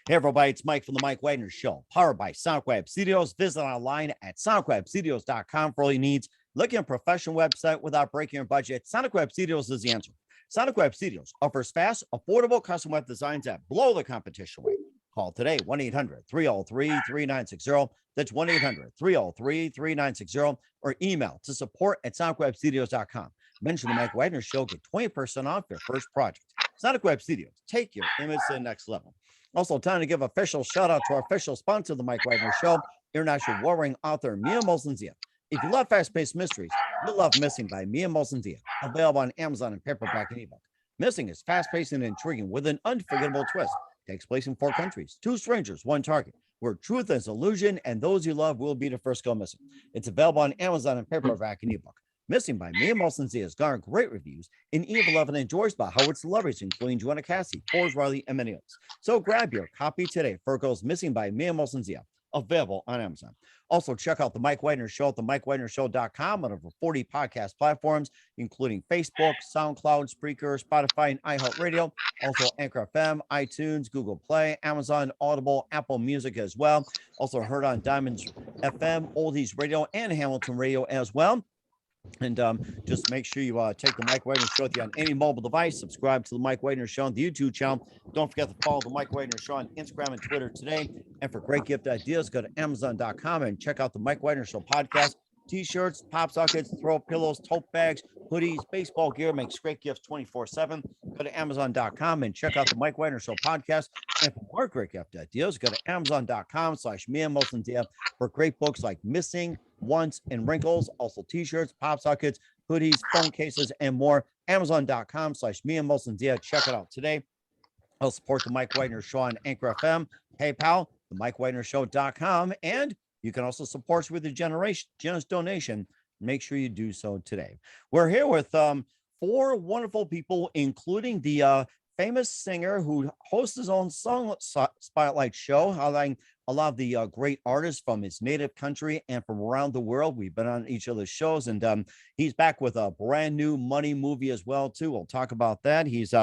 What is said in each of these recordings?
Hey, everybody, it's Mike from the Mike Wagner Show, powered by Sonic Web Studios. Visit online at sonicwebstudios.com for all your needs. Looking at a professional website without breaking your budget? Sonic Web Studios is the answer. Sonic Web Studios offers fast, affordable custom web designs that blow the competition away. Call today, 1-800-303-3960. That's 1-800-303-3960. Or email to support@sonicwebstudios.com. Mention the Mike Wagner Show, get 20% off your first project. Sonic Web Studios, take your image to the next level. Also, time to give official shout out to our official sponsor of the Mike Wagner Show, international warring author Mia Molson-Zia. If you love fast-paced mysteries, you'll love Missing by Mia Molson-Zia, available on Amazon in paperback and ebook. Missing is fast-paced and intriguing with an unforgettable twist. Takes place in 4 countries, 2 strangers, 1 target, where truth is illusion and those you love will be the first go missing. It's available on Amazon in paperback and ebook. Missing by Mia Molson-Zia has garnered great reviews, and Eve 11 enjoys by Howard celebrities, including Joanna Cassie, Forbes Riley, and many others. So grab your copy today for Girls Missing by Mia Molson-Zia, available on Amazon. Also, check out the Mike Wagner Show at themikewagnershow.com on over 40 podcast platforms, including Facebook, SoundCloud, Spreaker, Spotify, and iHeartRadio. Also, Anchor FM, iTunes, Google Play, Amazon, Audible, Apple Music as well. Also heard on Diamonds FM, Oldies Radio, and Hamilton Radio as well. And just make sure you take the Mike Wagner Show with you on any mobile device. Subscribe to the Mike Wagner Show on the YouTube channel. Don't forget to follow the Mike Wagner Show on Instagram and Twitter today. And for great gift ideas, go to Amazon.com and check out the Mike Wagner Show podcast. T-shirts, pop sockets, throw pillows, tote bags, hoodies, baseball gear makes great gifts 24/7. Go to Amazon.com and check out the Mike Wagner Show podcast. And for more great gift ideas, go to Amazon.com/Mia Molson-Zia for great books like Missing, Once, and Wrinkles. Also T-shirts, pop sockets, hoodies, phone cases, and more. Amazon.com/Mia Molson-Zia. Check it out today. I'll support the Mike Wagner Show on Anchor FM, PayPal, the MikeWagnerShow.com, and you can also support us with a generous donation. Make sure you do so today. We're here with 4 wonderful people, including the famous singer who hosts his own song spotlight show, highlighting a lot of the great artists from his native country and from around the world. We've been on each of the shows, and he's back with a brand new money movie as well, too. We'll talk about that. He's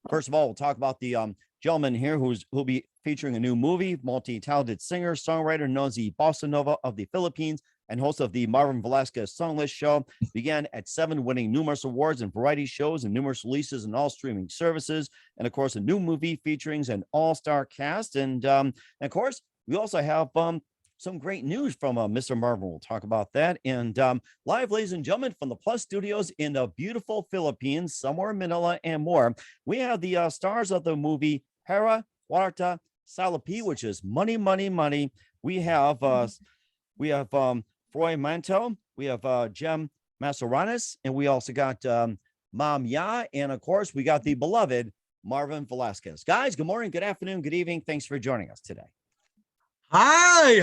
first of all, we'll talk about the gentleman here who'll be featuring a new movie, multi-talented singer, songwriter known as the Bossa Nova of the Philippines, and host of the Marvin Velasquez Song List Show. Began at 7, winning numerous awards and variety shows and numerous releases in all streaming services. And of course, a new movie featuring an all-star cast. And of course, we also have some great news from Mr. Marvin. We'll talk about that. And live, ladies and gentlemen, from the Plus Studios in the beautiful Philippines, somewhere in Manila and more, we have the stars of the movie Pera, Kwarta, Salapi, which is money, money, money. We have Froy Manto, we have Jem Masaranes, and we also got Mom Ya, and of course, we got the beloved Marvin Velasquez. Guys, good morning, good afternoon, good evening. Thanks for joining us today. Hi,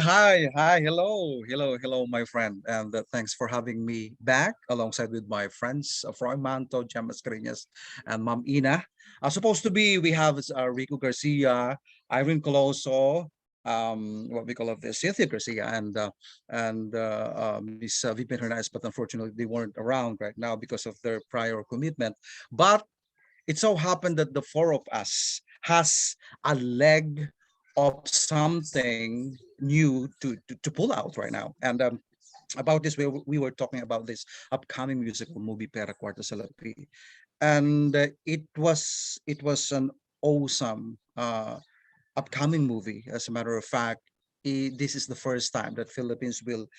hello, my friend, and thanks for having me back alongside with my friends, Froy Manto, Jem Mascareñas, and Ma'am Ina. Supposed to be, we have Rico Garcia, Irene Coloso, what we call of this, Cynthia Garcia, and Miss Vivian Hernandez, but unfortunately they weren't around right now because of their prior commitment. But it so happened that the 4 of us has a leg of something new to pull out right now. And about this, we were talking about this upcoming musical movie, Pera, Kwarta, Salapi. And it was an awesome upcoming movie. As a matter of fact, this is the first time that Philippines will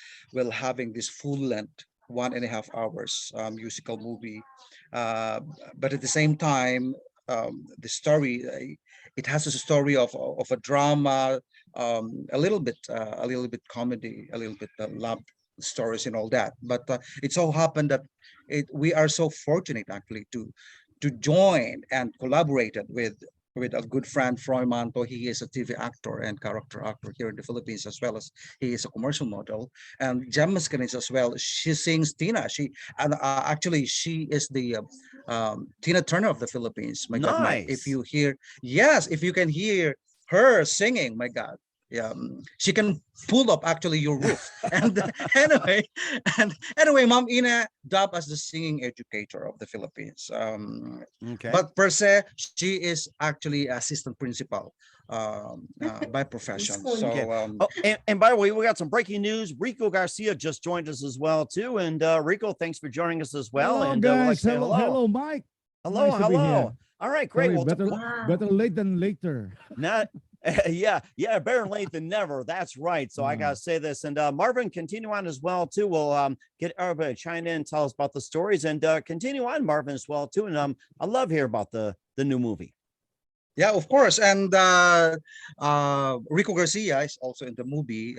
having this full length 1.5 hours musical movie. Uh, but at the same time, the story it has a story of a drama, a little bit comedy, a little bit love stories and all that. But it so happened that we are so fortunate actually to join and collaborated with a good friend, Froy Manto. He is a TV actor and character actor here in the Philippines, as well as he is a commercial model. And Jem Mascareñas as well. She sings Tina. Actually she is the Tina Turner of the Philippines. My God, Mike, if Nice. you hear, yes, if you can hear her singing, my God, Yeah, she can pull up actually your roof. And anyway, and anyway, Mom Ina dubbed as the singing educator of the Philippines. Okay. But per se, she is actually assistant principal by profession. Okay. So Oh, and by the way, we got some breaking news. Rico Garcia just joined us as well too. And Rico, thanks for joining us as well. Hello, And we'd like guys. to say Hello, hello. hello, Mike. Hello, Nice to be here. hello. All right, great. Sorry, Well, better late than later. not yeah, better late than never. That's right. So I gotta say this. And Marvin, continue on as well too. We'll get everybody to chime in, tell us about the stories, and continue on, Marvin, as well too. And I love hear about the new movie. yeah, of course. And Rico Garcia is also in the movie.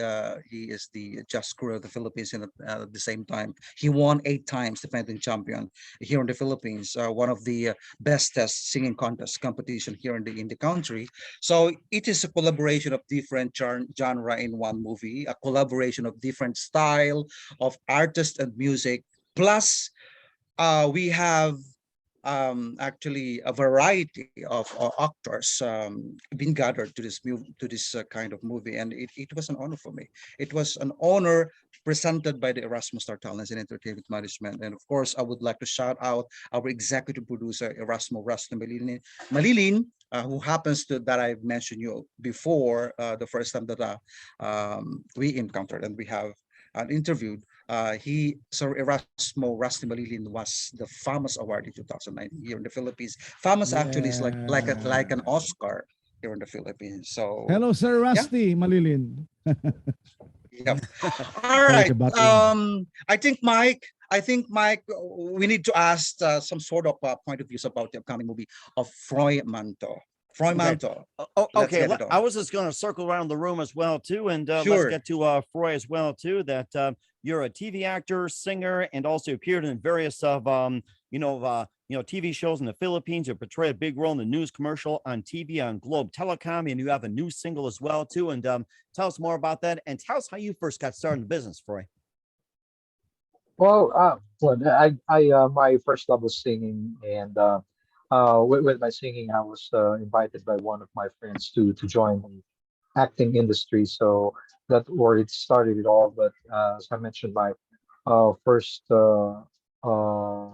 He is the just crew of the Philippines, and at the same time, he won 8 times defending champion here in the Philippines. One of the bestest singing contest competition here in the country. So it is a collaboration of different genre in one movie, a collaboration of different style of artist and music. Plus, we have actually a variety of actors being gathered to this kind of movie, and it was an honor for me. It was an honor presented by the Erasmus Star Talents in Entertainment Management, and of course, I would like to shout out our executive producer Erasmo Rasta Malilin, who happens to that I've mentioned you before the first time that we encountered and we have interviewed. Sir Erasmo Rusty Malilin was the famous award in 2019 here in the Philippines. Famous actually is like an Yeah. Oscar here in the Philippines. So Hello, Sir yeah, Rusty Malilin. yep. All Sorry right. to butt in. I think Mike, we need to ask some sort of point of views about the upcoming movie of Froy Manto. Froy Okay. Manto. Oh, Let's okay. get it on. I was just going to circle around the room as well too, and let's Sure. get to Froy as well too. That you're a TV actor, singer, and also appeared in various of TV shows in the Philippines. You portray a big role in the news commercial on TV on Globe Telecom, and you have a new single as well too. And tell us more about that, and tell us how you first got started in the business, Froy. My first love was singing, and with my singing, I was invited by one of my friends to join the acting industry. So that where it started it all. But as I mentioned, uh, first uh, uh,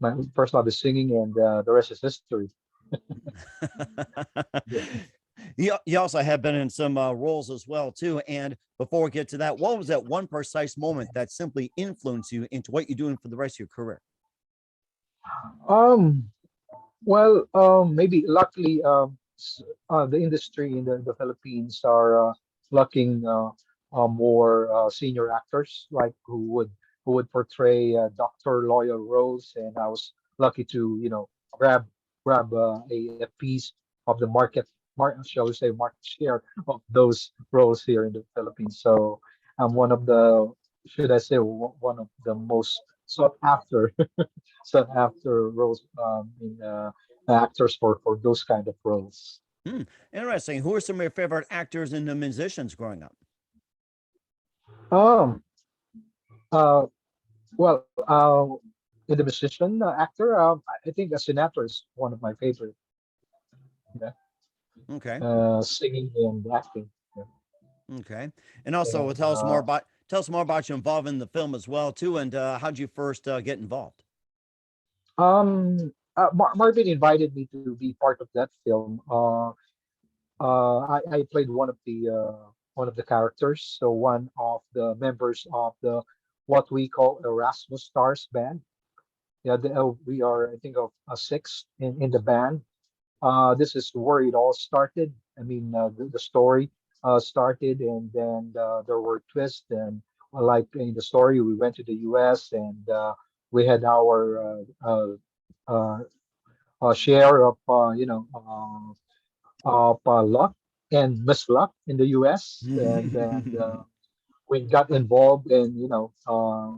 my first love is singing, and the rest is history. Yeah. You also have been in some roles as well too. And before we get to that, what was that one precise moment that simply influenced you into what you're doing for the rest of your career? Um, Maybe luckily, the industry in the Philippines are looking more senior actors like who would portray doctor lawyer roles, and I was lucky to grab a piece of the shall we say market share of those roles here in the Philippines. So I'm one of the should I say one of the most sought after sought after roles in actors for those kind of roles. Hmm, interesting. Who are some of your favorite actors and musicians growing up? Um, uh, well, in the musician actor, I think a senator is one of my favorite. Yeah, Okay. singing and acting. Yeah. Okay. And also And tell us more about your involvement in the film as well too. And how'd you first get involved? Marvin invited me to be part of that film. I played one of the characters, so one of the members of the what we call Erasmus Stars band. Yeah, we are I think of six in the band. This is where it all started. I mean, the story started, and then there were twists. And like in the story, we went to the U.S. and we had our uh, share of luck and misluck in the U.S. and we got involved in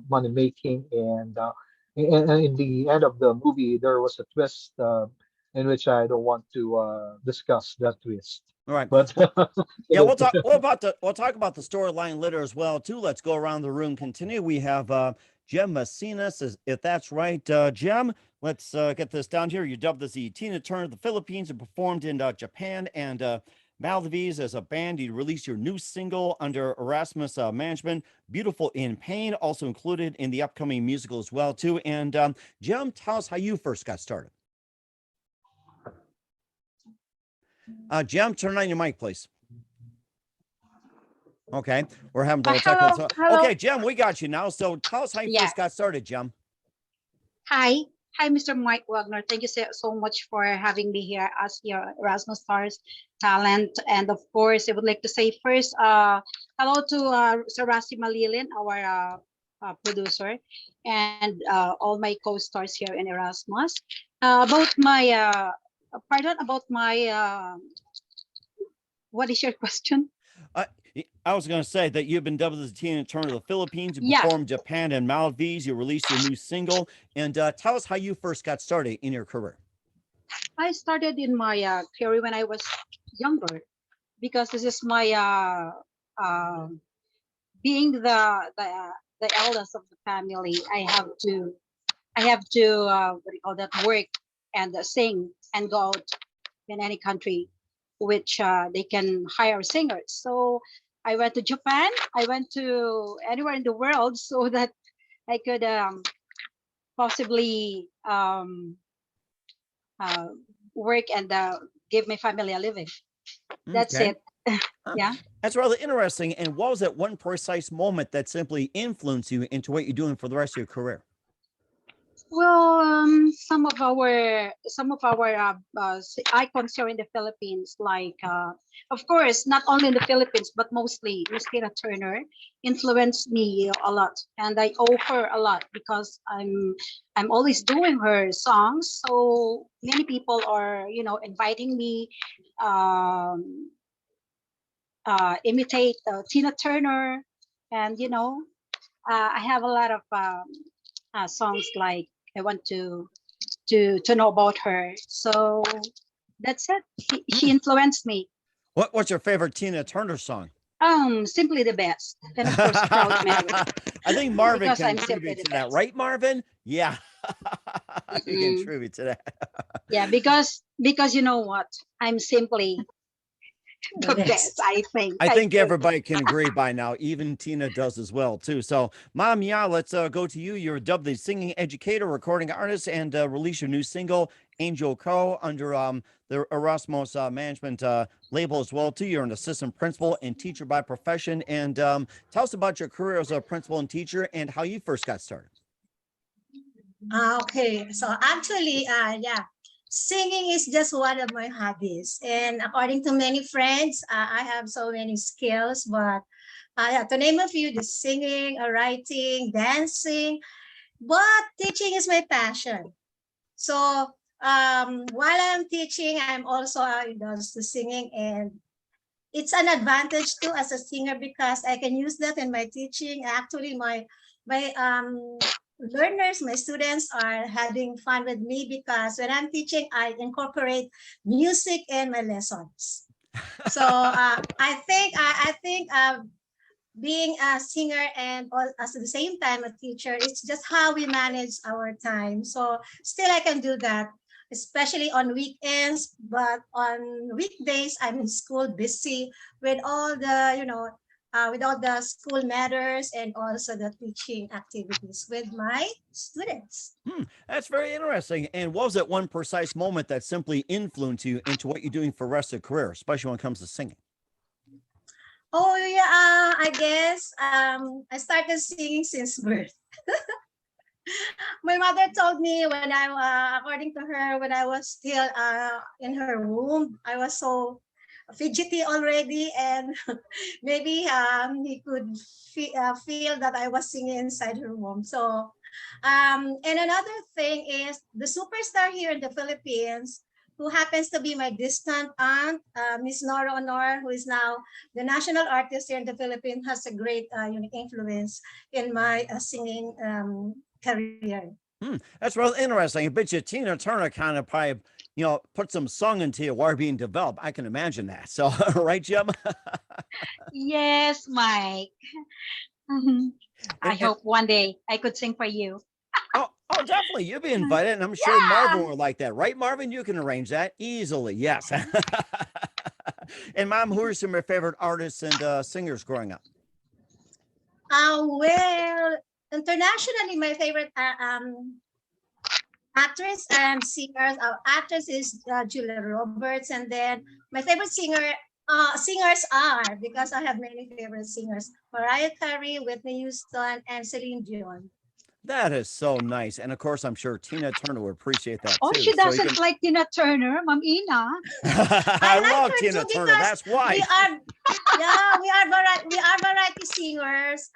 money making and in the end of the movie there was a twist in which I don't want to discuss that twist. All right. But Yeah, we'll talk about the storyline later as well too. Let's go around the room. Continue. We have Jem Macinas, if that's right. Jem, let's get this down here. You dubbed as the Tina Turner of the Philippines and performed in Japan and Maldives as a band. You released your new single under Erasmus management, Beautiful in Pain, also included in the upcoming musical as well, too. And Jim, tell us how you first got started. Jim, turn on your mic, please. Okay, we're having double technical. Hello, hello. Okay, Jim, we got you now. So tell us how you Yeah. first got started, Jim. Hi. Hi, Mr. Mike Wagner. Thank you so much for having me here as your Erasmus Stars talent. And of course, I would like to say first, hello to Sir Rasi Malilin, our producer, and all my co-stars here in Erasmus. About my, pardon, about my, what is your question? I was going to say that you've been dubbed as the Tina Turner of the Philippines. You Yeah. performed Japan and Maldives. You released your new single. And tell us how you first got started in your career. I started in my career when I was younger, because this is my being the eldest of the family. I have to what do you call that, work and sing and go out in any country which they can hire singers. So I went to Japan. I went to anywhere in the world so that I could possibly work and give my family a living. That's Okay. it. Yeah. That's rather interesting. And what was that one precise moment that simply influenced you into what you're doing for the rest of your career? Well, some of our icons here in the Philippines, like of course, not only in the Philippines but mostly Miss Tina Turner, influenced me a lot, and I owe her a lot because I'm always doing her songs. So many people are inviting me imitate Tina Turner, and I have a lot of songs like I want to know about her. So that's it. She influenced me. What's your favorite Tina Turner song? Simply the best, and of course, Proud Mary. I think Marvin Because can I'm simply contribute the to that, best. right, Marvin? Yeah, you can Mm. contribute to that. Yeah, because you know what? I'm simply the best. I think. I think do. everybody can agree by now. Even Tina does as well, too. So, Mom, yeah, let's go to you. You're dubbed the singing educator, recording artist, and release your new single, Angel Co, under the Erasmus management label as well, too. You're an assistant principal and teacher by profession. And tell us about your career as a principal and teacher and how you first got started. Okay, so actually, yeah, singing is just one of my hobbies. And according to many friends, I have so many skills, but yeah, to name a few, the singing, writing, dancing, but teaching is my passion. So while I'm teaching, I'm also indulged to singing, and it's an advantage too as a singer because I can use that in my teaching. Actually, my learners, my students are having fun with me because when I'm teaching, I incorporate music in my lessons. So I think being a singer and at the same time a teacher, it's just how we manage our time. So still I can do that, especially on weekends, but on weekdays I'm in school busy with all the with all the school matters and also the teaching activities with my students. That's very interesting. And what was that one precise moment that simply influenced you into what you're doing for the rest of your career, especially when it comes to singing? Oh yeah, I guess I started singing since birth. My mother told me when according to her, when I was still in her womb, I was so fidgety already, and maybe he could feel that I was singing inside her womb. So, and another thing is the superstar here in the Philippines, who happens to be my distant aunt, Miss Nora Honor, who is now the national artist here in the Philippines, has a great unique influence in my singing career. That's really interesting. I bet you Tina Turner kind of probably, put some song into you while being developed. I can imagine that. So, right, Jim? Yes, Mike. Mhm. I And- hope one day I could sing for you. oh, definitely. You'll be invited. And I'm sure Marvin would like that. Right, Marvin? You can arrange that easily. Yes. And Mom, who are some of your favorite artists and singers growing up? Well, internationally, my favorite actress and singers. Actress is Julia Roberts, and then my favorite singers are, because I have many favorite singers: Mariah Carey, Whitney Houston, and Celine Dion. That is so nice. And of course, I'm sure Tina Turner would appreciate that Oh, too. she So you doesn't can... like Tina Turner, Ma'am Ina. I like love her Tina too Turner. because That's why. we are variety singers.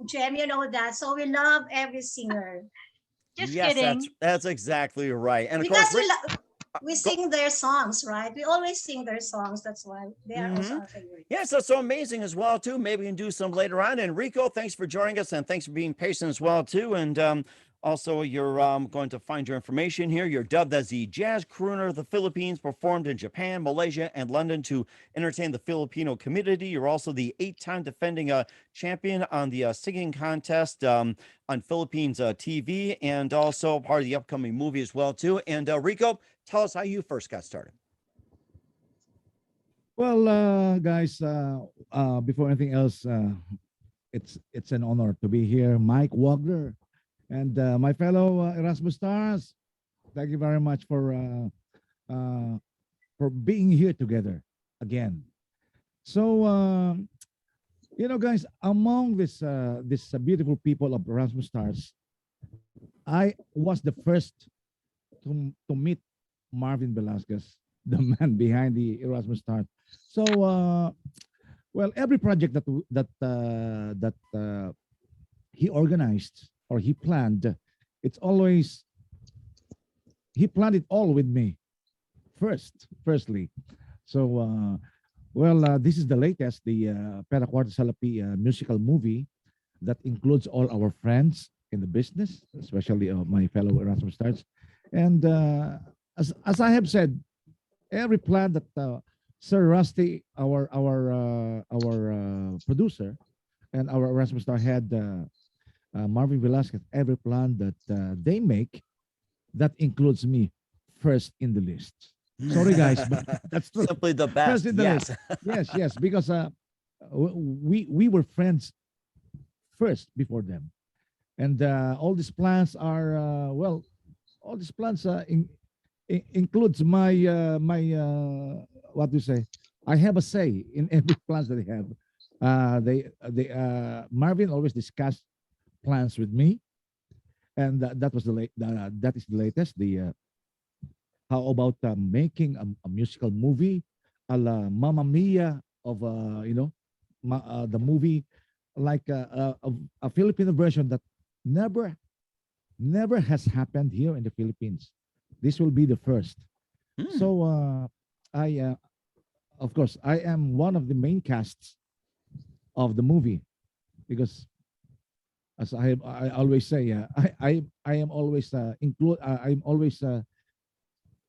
Jem, you know that, so we love every singer Just Yes, kidding. that's exactly right. And of because course, Rick, we go, sing their songs, right? We always sing their songs. That's why they are also mhm. our favorite. Yes, that's so amazing as well too. Maybe we can do some later on. And Rico, thanks for joining us, and thanks for being patient as well too. And also, you're going to find your information here. You're dubbed as the jazz crooner of the Philippines, performed in Japan, Malaysia, and London to entertain the Filipino community. You're also the 8-time defending champion on the singing contest on Philippines TV, and also part of the upcoming movie as well too. And Rico, tell us how you first got started. Well, guys, before anything else, it's an honor to be here, Mike Wagner, and my fellow Erasmus stars. Thank you very much for being here together again. So, guys, among this beautiful people of Erasmus stars, I was the first to meet Marvin Velasquez, the man behind the Erasmus stars. So, well, every project that he organized or he planned, it's always he planned it all with me firstly. So, well, this is the latest, the Pera Kwarta Salapi musical movie that includes all our friends in the business, especially my fellow Erasmus stars. And as I have said, every plan that Sir Rusty, our producer, and our Erasmus star head, Marvin Velasquez, every plan that they make, that includes me first in the list. Sorry, guys, but that's true. Simply the First best. in the Yes. list. Yes, because we were friends first before them, and all these plans are well, all these plans includes my what do you say? I have a say in every plans that they have. Marvin always discussed plans with me, and that was that is the latest. The how about making a musical movie, a la Mamma Mia of the movie, like a Filipino version that never never has happened here in the Philippines. This will be the first. Hmm. So of course, I am one of the main casts of the movie because, as I always say, I am always I'm always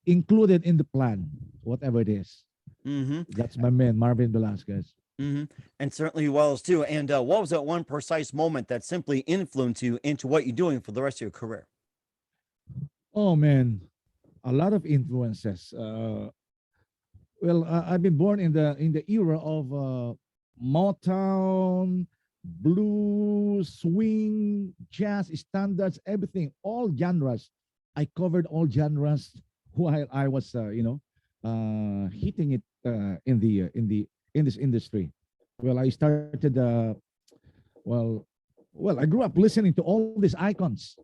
included in the plan, whatever it is. Mm-hmm. That's my man, Marvin Velasquez. Mm-hmm. And certainly Wells too. And what was that one precise moment that simply influenced you into what you're doing for the rest of your career? Oh man, a lot of influences. Well, I've been born in the era of Motown, blues, swing, jazz, standards, everything, all genres. I covered all genres while I was, hitting it in this industry. Well, I started. Well, I grew up listening to all these icons,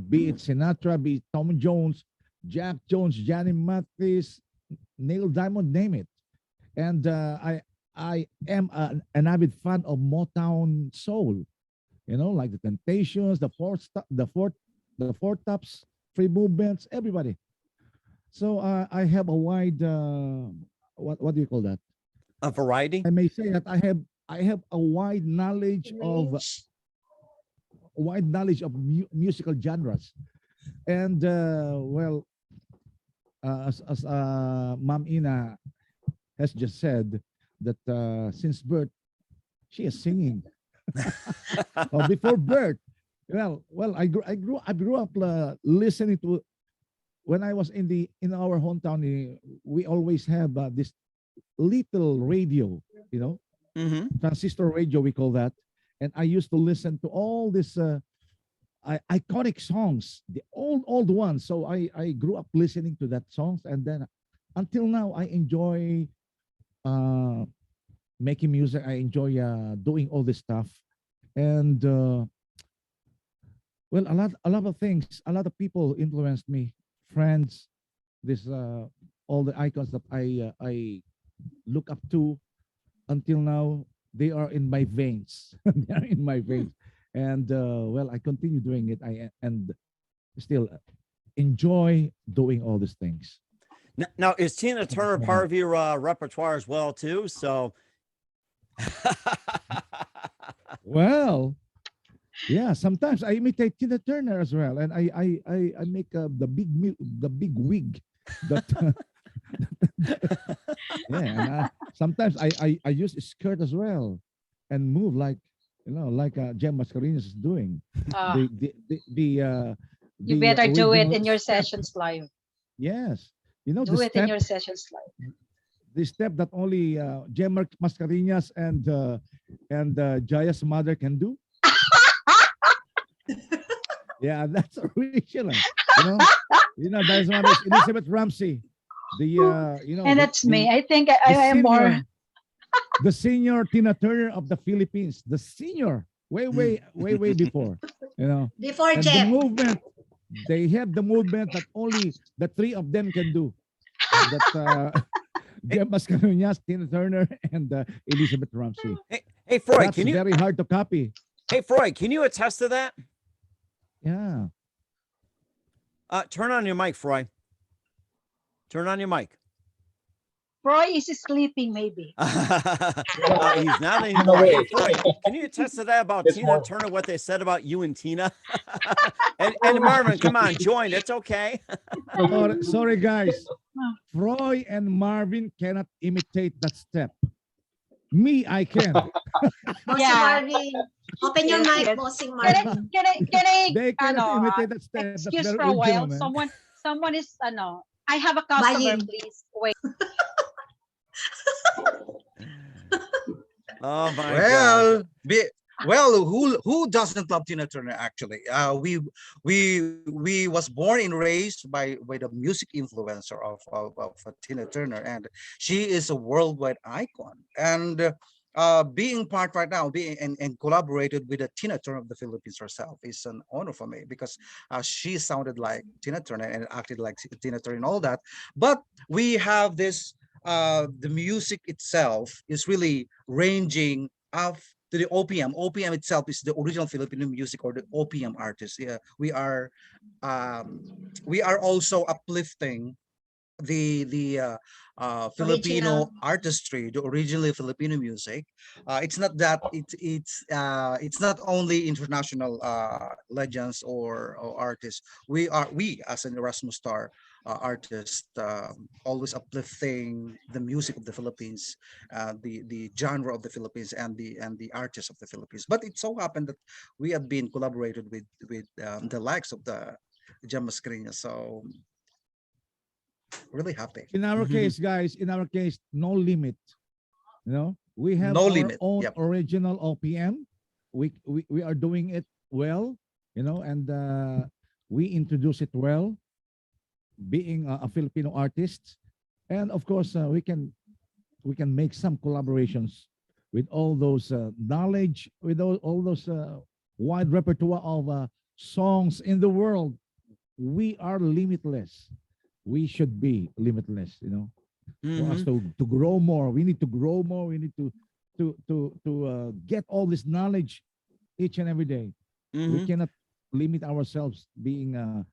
be it Sinatra, be it Tom Jones, Jack Jones, Johnny Mathis, Neil Diamond, name it. And I am an avid fan of Motown soul, like the Temptations, the Four Tops, Free Movements, everybody. So I have a wide what do you call that? A variety? I may say that I have a wide knowledge of Range. musical genres, and well, as Ma'am Ina has just said that since birth she is singing. Before birth, well, I grew up listening to when I was in our hometown. We always have this little radio, Mm-hmm. transistor radio, we call that. And I used to listen to all this iconic songs, the old ones. So I grew up listening to that songs, and then until now I enjoy uh, making music. I enjoy doing all this stuff, and well, a lot of things, a lot of people influenced me, friends, this all the icons that I look up to until now. They are in my veins. They are in my veins, and well, I continue doing it. And still enjoy doing all these things. Now, is Tina Turner Yeah. part of your repertoire as well too? So, Well, yeah, sometimes I imitate Tina Turner as well, and I make the big wig that yeah, and sometimes I use a skirt as well and move like like Jem Mascarenas is doing. The You better do it original in your step. sessions live. Yes, Do the it in step, your sessions live. the step that only Jem Mascarenas and Jaya's mother can do. Yeah, that's original. That's one is Elizabeth Ramsey. The And that's me. I think I am more. senior, the senior Tina Turner of the Philippines. The senior, way before. Before And the Jeff. movement, they have the movement that only the three of them can do. That Jem Mascarenas, Tina Turner, and Elizabeth Ramsey. hey, Freud, That's can you? very hard to copy. Hey, Freud, can you attest to that? Yeah. Turn on your mic, Freud. Turn on your mic. Roy is sleeping, maybe. He's not No anymore. way. Hey, Freud, can you attest to that about It's Tina more- Turner? What they said about you and Tina? and Marvin, come on, join. It's okay. Sorry, guys. Froy and Marvin cannot imitate that step. Me, I can. Bossing Yeah. Marvin. Open your Yes, mic, yes. Bossing Can I, Marvin. They cannot ano, imitate that step. That's excuse very for a original, while. man. Someone is, I have a customer, Buying. please. Wait. Oh my Well, well, who doesn't love Tina Turner? Actually, we was born and raised by the music influencer of Tina Turner, and she is a worldwide icon. And being part right now, being and collaborated with the Tina Turner of the Philippines herself is an honor for me because she sounded like Tina Turner and acted like Tina Turner and all that. But we have this. The music itself is really ranging up to the OPM. OPM itself is the original Filipino music or the OPM artist. Yeah, we are also uplifting the Filipino Original. artistry, the originally Filipino music. It's not that it's not only international legends or artists. We as an Erasmus Star artist always uplifting the music of the Philippines, the genre of the Philippines, and the artists of the Philippines. But it so happened that we have been collaborated with the likes of the Gemma Mascareñas. So really happy. In our Mhm. case, guys, no limit. We have No our limit, own yep. original OPM. We are doing it well, and we introduce it well, being a Filipino artist, and of course we can make some collaborations with all those knowledge, with all those wide repertoire of songs in the world. We are limitless. We should be limitless, for us Mhm. to grow more. We need to grow more. We need to get all this knowledge each and every day. We Mhm. cannot limit ourselves being an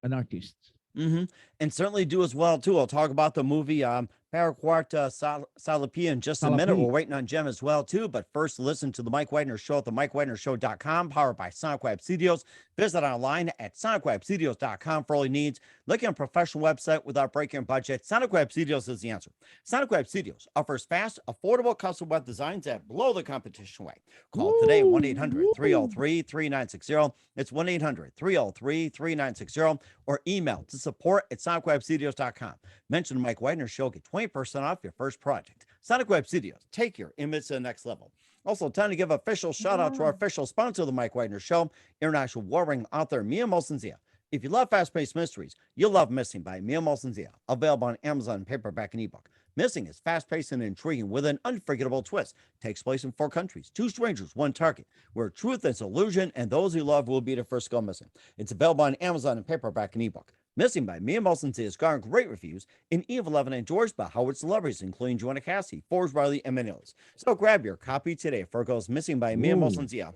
artist. And certainly do as well too. I'll talk about the movie Pera, Kwarta, Salapi in just a minute. Salapi. We're waiting on Jem as well too. But first, listen to the Mike Widener Show at the MikeWidenerShow.com, powered by Sonic Web Studios. Visit online at SonicWebStudios.com for all your needs. Look at a professional website without breaking your budget. Sonic Web Studios is the answer. Sonic Web Studios offers fast, affordable custom web designs that blow the competition away. Call today, 1-800-303-3960. It's 1-800-303-3960, or email to support@SonicWebStudios.com. Mention the Mike Widener Show, get 20 20% off your first project. Sonic Web Studios, take your image to the next level. Also, time to give official shout out to our official sponsor of the Mike Wagner Show, international warring author Mia Molson-Zia. If you love fast-paced mysteries, you'll love Missing by Mia Molson-Zia, available on Amazon paperback and ebook. Missing is fast-paced and intriguing with an unforgettable twist. Takes place in 4 countries, 2 strangers, 1 target, where truth is illusion and those you love will be the first to go missing. It's available on Amazon and paperback and ebook. Missing by Mia Molson-Zia has garnered great reviews in Eve 11 endorsed by Howard celebrities, including Joanna Cassie, Forbes Riley, and many others. So grab your copy today for Goes Missing by Mia Molson-Zia.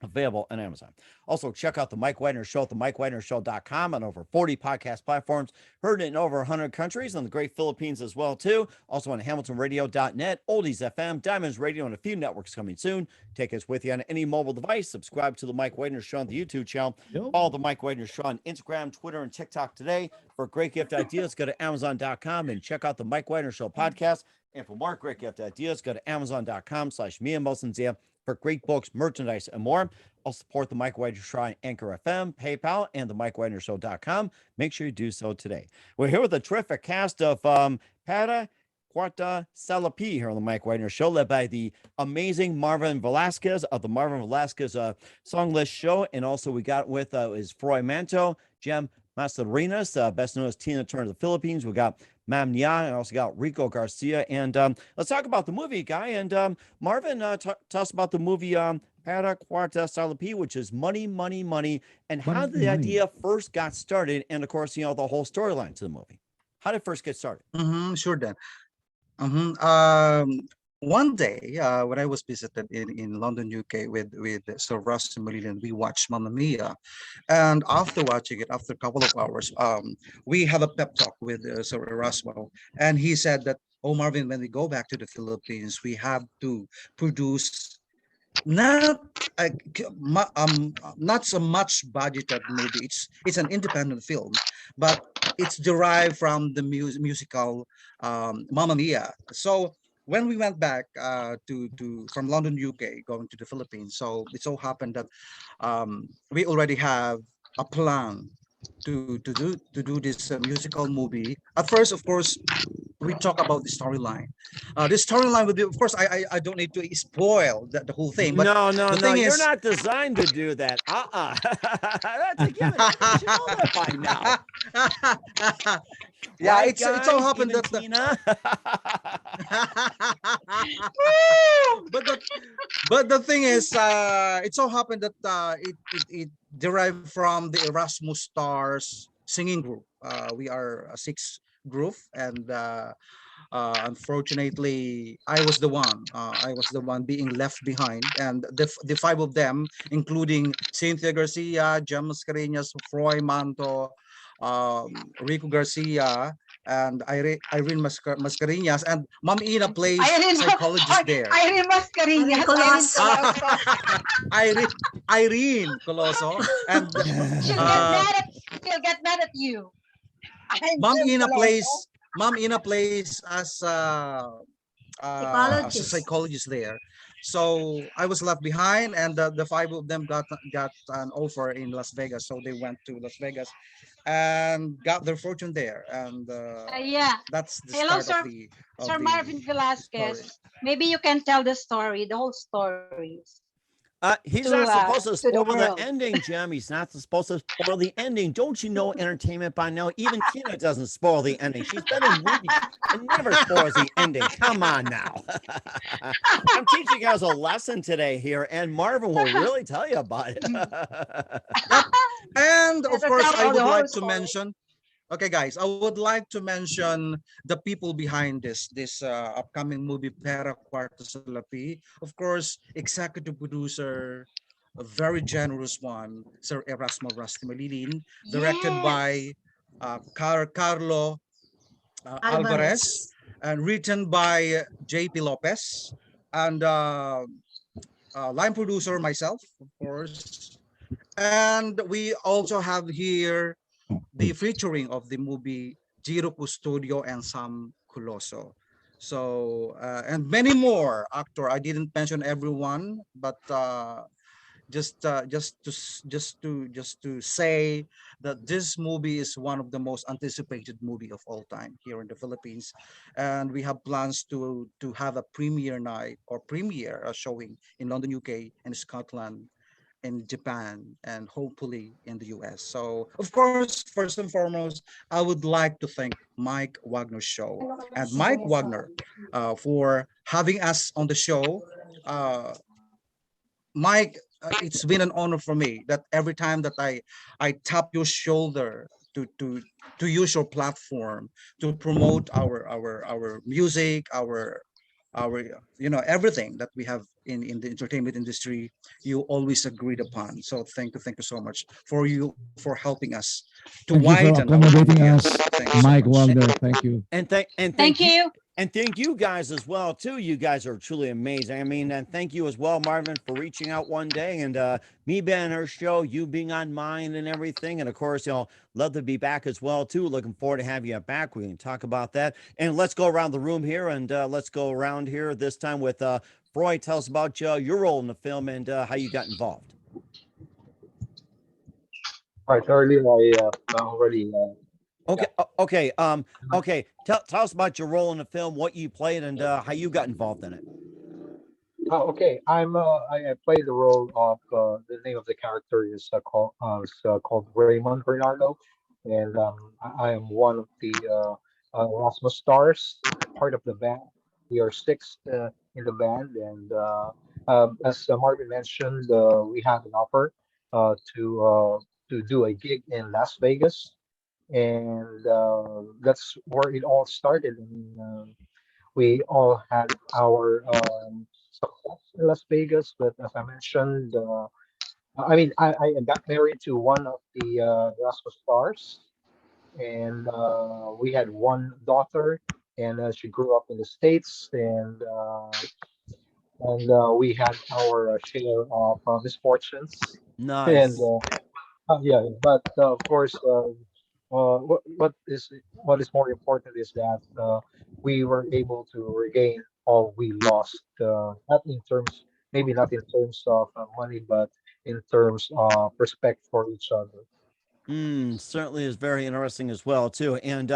Available on Amazon. Also, check out the Mike Wagner Show at themikewagnershow.com on over 40 podcast platforms, heard in over 100 countries on the great Philippines as well, too. Also on hamiltonradio.net, Oldies FM, Diamonds Radio, and a few networks coming soon. Take us with you on any mobile device. Subscribe to the Mike Wagner Show on the YouTube channel. Follow the Mike Wagner Show on Instagram, Twitter, and TikTok today. For great gift ideas, go to Amazon.com and check out the Mike Wagner Show podcast. And for more great gift ideas, go to Amazon.com/Mia Molson-Zia for great books, merchandise, and more. I'll support the Mike Wagner Show on Anchor FM, PayPal, and the MikeWagnerShow.com. Make sure you do so today. We're here with a terrific cast of Pera, Kwarta, Salapi here on the Mike Wagner Show, led by the amazing Marvin Velasquez of the Marvin Velasquez Song List Show. And also we got with is Froy Manto, Jem Mascarenas, best known as Tina Turner of the Philippines. We got Mam Nia, and also got Rico Garcia. And let's talk about the movie, Guy. And Marvin, tell us about the movie Pera, Kwarta, Salapi, which is money, money, money, and how the idea first got started. And of course, the whole storyline to the movie. How did it first get started? Sure, Dan. One day, when I was visited in London, UK with Sir Russ Malilin, we watched Mamma Mia. And after watching it, after a couple of hours, we had a pep talk with Sir Erasmo. And he said that, oh, Marvin, when we go back to the Philippines, we have to produce not not so much budgeted movie. It's an independent film, but it's derived from the musical Mamma Mia. So when we went back from London, UK, going to the Philippines, so it so happened that we already have a plan to do this musical movie. At first, of course, we talk about the storyline. This storyline would be, of course, I don't need to spoil the whole thing. But no, you're is, not designed to do that. That's a given. You should know that by now. Yeah, Right, it so guys? happened Even that Tina? but the thing is, it so happened that it derived from the Erasmus Stars singing group. We are a 6 group, and unfortunately, I was the one. I was the one being left behind, and the 5 of them, including Cynthia Garcia, Jem Mascarenas, Froy Manto, Rico Garcia, and Irene Mascarenas, and Ma'am Ina plays psychologist there. Irene Mascarenas. Irene Coloso, and She'll get mad at you. Ma'am Ina plays as a psychologist there. So I was left behind, and the 5 of them got an offer in Las Vegas, so they went to Las Vegas and got their fortune there. And that's the Hello, start Sir Marvin Velasquez. story. Maybe you can tell the story, the whole story. He's To, not supposed to to the spoil the world. ending, Jim. He's not supposed to spoil the ending. Don't you know entertainment by now? Even Tina doesn't spoil the ending. She's been in movies and never spoils the ending. Come on now. I'm teaching you guys a lesson today here, and Marvin will really tell you about it. And of Better course, tell I the would whole like to story. mention. Okay, guys, I would like to mention the people behind this upcoming movie, Pera, Kwarta, Salapi. Of course, executive producer, a very generous one, Sir Erasmo Malilin, directed by Carlo Alvarez, and written by JP Lopez, and line producer myself, of course. And we also have here the featuring of the movie Jiro Custodio and Sam Culoso. So and many more actor. I didn't mention everyone, but just to say that this movie is one of the most anticipated movie of all time here in the Philippines, and we have plans to have a premiere night or premiere showing in London, UK, and Scotland, in Japan, and hopefully in the US. So, of course, first and foremost, I would like to thank Mike Wagner's show and Mike Wagner for having us on the show. Uh, Mike, it's been an honor for me that every time that I tap your shoulder to use your platform to promote our music, our everything that we have in the entertainment industry, you always agreed upon. So thank you so much for helping us to Thank you for widen our accommodating audience. us, Thank you so Mike much. Wagner. Thank you. And Thank thank you. you. And thank you guys as well too. You guys are truly amazing. I mean, and thank you as well, Marvin, for reaching out one day and me being on her show, you being on mine and everything. And of course, love to be back as well too. Looking forward to having you back. We can talk about that. And let's go around the room here and let's go around here this time with Freud. Tell us about your role in the film and how you got involved. Right. Earlier, I already. Okay. Yeah. Okay. Okay. Tell us about your role in the film, what you played, and how you got involved in it. Oh, okay. I play the role of the name of the character is called Raymond Bernardo, and I am one of the Erasmus stars, part of the band. We are six in the band, and as Marvin mentioned, we had an offer to do a gig in Las Vegas, and that's where it all started. And we all had our success in Las Vegas, but as I mentioned, I got married to one of the Velasquez stars, and we had one daughter, and she grew up in the States, and we had our share of misfortunes, and Nice. yeah, but of course, what is more important is that we were able to regain all we lost. Not in terms, maybe not in terms of money, but in terms of respect for each other. Certainly is very interesting as well too. And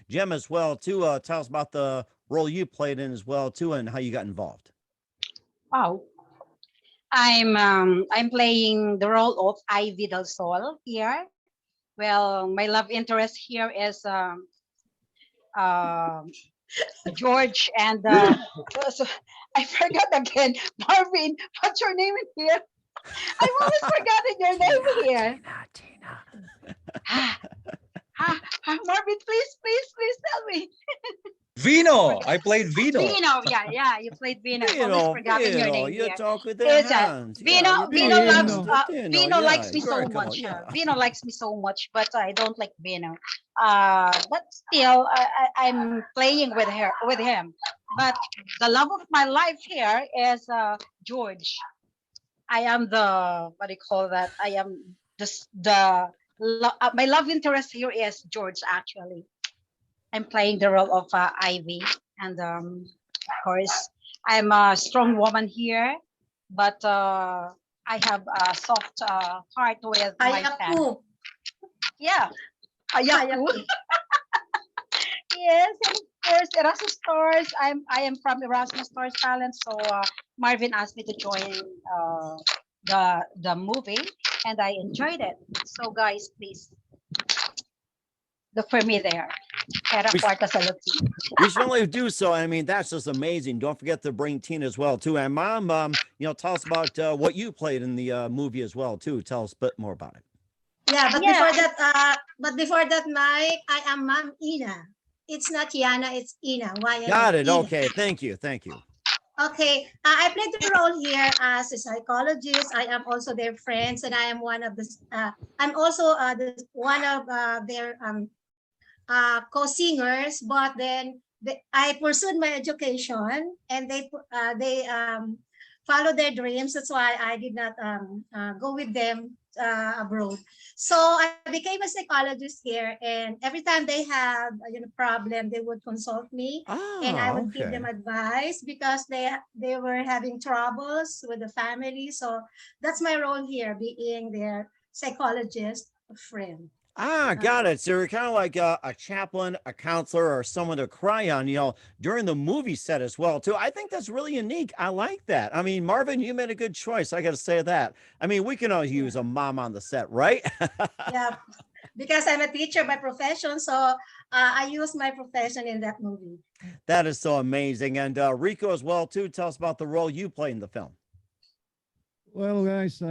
Jem as well too. Tell us about the role you played in as well too, and how you got involved. Wow. I'm playing the role of Ivy Del Sol here. Well, my love interest here is um George and so I forgot again. Marvin, what's your name in here? I've always forgotten your name here. Tina. Ah, Marvin, please tell me. Vino, I played Vino. Vino, yeah, you played Vino. I've always Vino, forgotten your name you here. talk with their It's hands. Yeah, Vino. you Vino talk with loves Vino. the Dino. Vino Yeah, likes me so Greco, much. yeah. Vino likes me so much, but I don't like Vino. But still, I'm playing with him. But the love of my life here is George. I am the what do you call that? I am my love interest here is George. Actually, I'm playing the role of Ivy, and of course, I'm a strong woman here, but I have a soft heart with my family. Ayaku. Yeah, Ayaku. Yes, and of course, Erasmus Stars. I am from Erasmus Stars Talent, so Marvin asked me to join the movie, and I enjoyed it. So guys, please look for me there. Pera, We, Kwarta, Salapi. we certainly do so. I mean, that's just amazing. Don't forget to bring Tina as well too. And Mom, tell us about what you played in the movie as well too. Tell us a bit more about it. Yeah, but Yeah, before that, Mike, I am Ma'am Ina. It's not Yana, it's Ina. Why I Got it. Ina. Okay. Thank you. Thank you. Okay, I played the role here as a psychologist. I am also their friends, and I am one of the. I'm also one of their co-singers. But then I pursued my education, and they follow their dreams. That's why I did not go with them abroad. So I became a psychologist here, and every time they have problem, they would consult me, and I Oh, would give them okay. advice because they were having troubles with the family. So that's my role here, being their psychologist friend. Ah, got it. So you're kind of like a chaplain, a counselor, or someone to cry on, during the movie set as well, too. I think that's really unique. I like that. I mean, Marvin, you made a good choice. I got to say that. I mean, we can all use Yeah, a mom on the set, right? yeah. Because I'm a teacher by profession, so I use my profession in that movie. That is so amazing. And Rico as well, too. Tell us about the role you play in the film. Well, guys,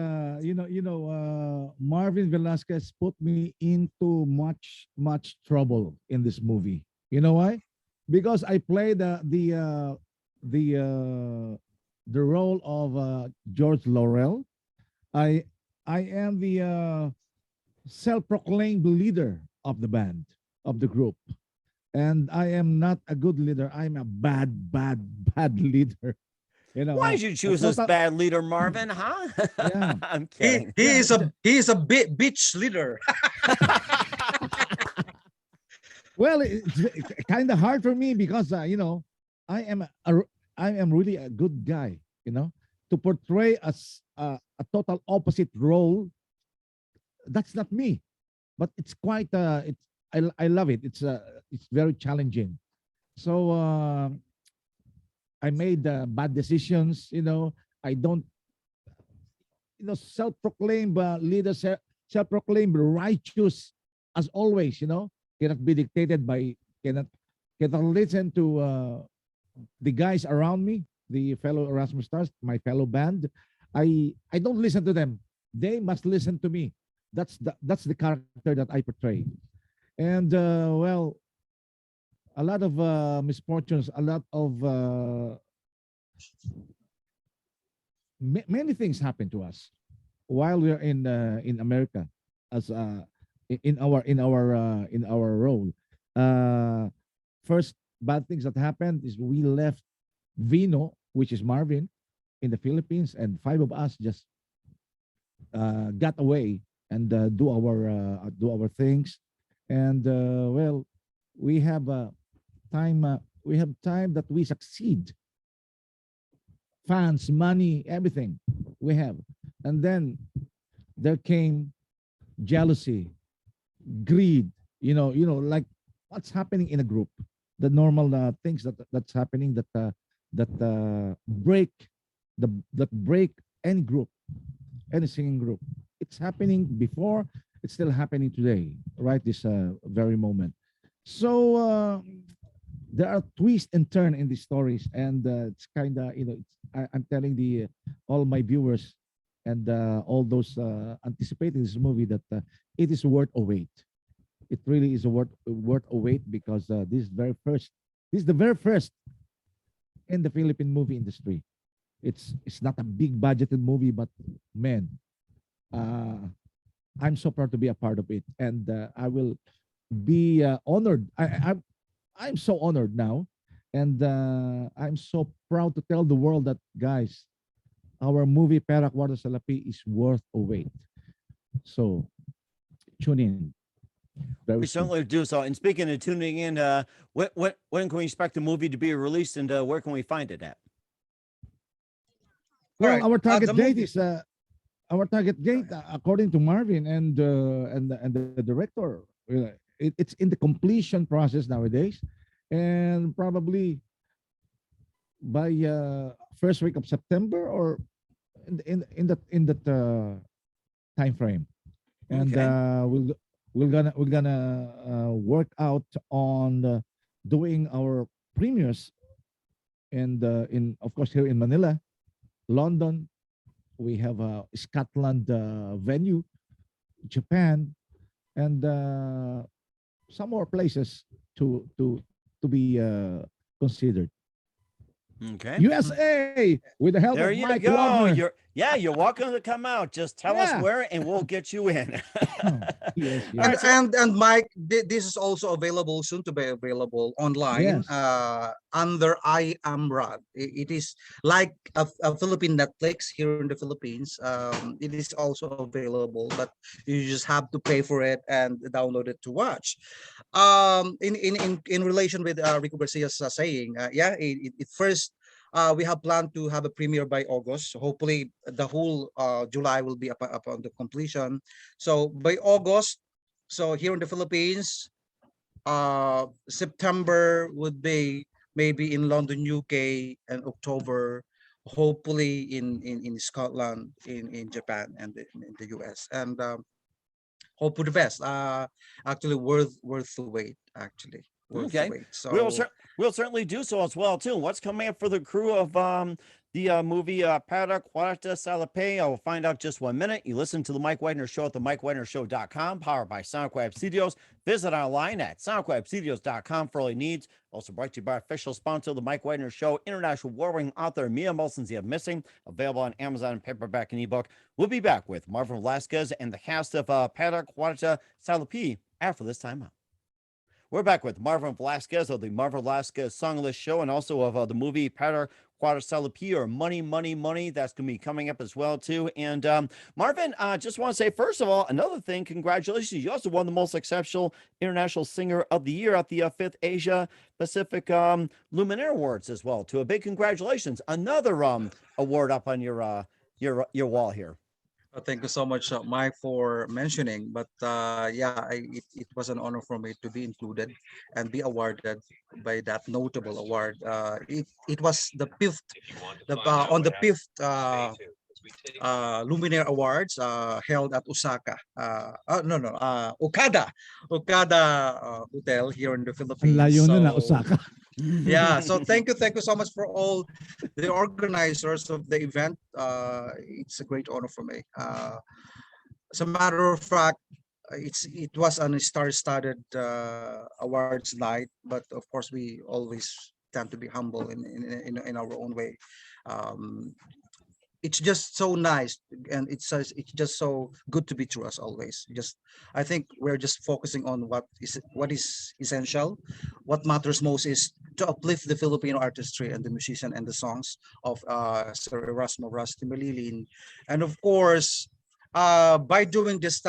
Marvin Velasquez put me into much trouble in this movie. You know why? Because I played the the role of George Laurel. I I am the self-proclaimed leader of the band, of the group, and I am not a good leader. I'm a bad leader. Why did you A choose this total, bad leader, Marvin? Huh? yeah, I'm He kidding. he yeah. is a he is a bitch leader. Well, it's kind of hard for me because I am I am really a good guy. To portray a total opposite role. That's not me, but it's quite it's I love it. It's very challenging. So I made bad decisions. I don't self-proclaimed leader, self-proclaimed righteous as always. Cannot be dictated by cannot cannot listen to the guys around me, the fellow Erasmus stars, my fellow band. I don't listen to them. They must listen to me. That's the character that I portray. And well, a lot of misfortunes, a lot of many things happen to us while we're in America as in our role. Uh, First bad things that happened is we left Vino, which is Marvin, in the Philippines, and five of us just got away and do our things. And well, we have time that we succeed, fans, money, everything we have. And then there came jealousy, greed, like what's happening in a group, the normal things that's happening that break that break any group, any singing group. It's happening before, it's still happening today, right this very moment. So there are twists and turn in these stories, and it's kind of I'm telling the all my viewers and all those anticipating this movie that it is worth a wait. It really is worth a wait because this is the very first in the Philippine movie industry. It's not a big budgeted movie, but man, uh, I'm so proud to be a part of it, and I will be honored. I'm so honored now, and I'm so proud to tell the world that guys, our movie Pera, Kwarta, Salapi is worth a wait. So tune in very We soon. certainly do so. And speaking of tuning in, when can we expect the movie to be released, and where can we find it at? All Well, right. The movie. our target date, according to Marvin and the director. It's in the completion process nowadays, and probably by first week of September or in that time frame. And Okay. we're gonna work out on doing our premieres and in of course here in Manila, London. We have a Scotland venue, Japan, and some more places to be considered. Okay. USA with the help There of you Mike go. Wagner. Yeah, you're welcome to come out. Just tell us Yeah. where and we'll get you in. Yes, All yes. right, so And Mike, this is also available soon to be available online Yes. under I Am Rod. It is like a Philippine Netflix here in the Philippines. It is also available, but you just have to pay for it and download it to watch. In relation with Rico Garcia's saying, yeah, it first. We have planned to have a premiere by August. So hopefully, the whole July will be upon the completion. So by August, so here in the Philippines, September would be maybe in London, UK, and October, hopefully in Scotland, in Japan, and in the US. And hope for the best. Actually, worth the wait. Actually, worth the okay. wait. We'll So we'll certainly do so as well too. What's coming up for the crew of the movie Pera, Kwarta, Salapi? I will find out just 1 minute. You listen to the Mike Wagner Show at the MikeWagnerShow.com, powered by SoundCloud Studios. Visit online at SoundCloudStudios.com for all your needs. Also brought to you by official sponsor of the Mike Wagner Show, international award-winning author Mia Molson's The Missing, available on Amazon and paperback and ebook. We'll be back with Marvin Velasquez and the cast of Pera, Kwarta, Salapi after this time out. We're back with Marvin Velasquez of the Marvin Velasquez Song List Show, and also of the movie Pera, Kwarta, Salapi, or Money, Money, Money. That's going to be coming up as well, too. And Marvin, just want to say, first of all, another thing, congratulations. You also won the most exceptional international singer of the year at the 5th Asia Pacific Luminaire Awards as well, too. A big congratulations. Another award up on your wall here. thank you so much, Mike, for mentioning. But yeah, it was an honor for me to be included and be awarded by that notable award. It was the fifth, on the fifth Luminaire Awards held at Osaka. No, no, Okada Hotel here in the Ang Philippines. layo na So Osaka. yeah, so thank you so much for all the organizers of the event. It's a great honor for me. As a matter of fact, it was a star-studded awards night, but of course we always tend to be humble in our own way. Um, it's just so nice, and it's just so good to be true as always. Just I think we're just focusing on what is essential. What matters most is to uplift the Filipino artistry and the musician and the songs of Sir Erasmo Rusty Malilin. And of course, by doing this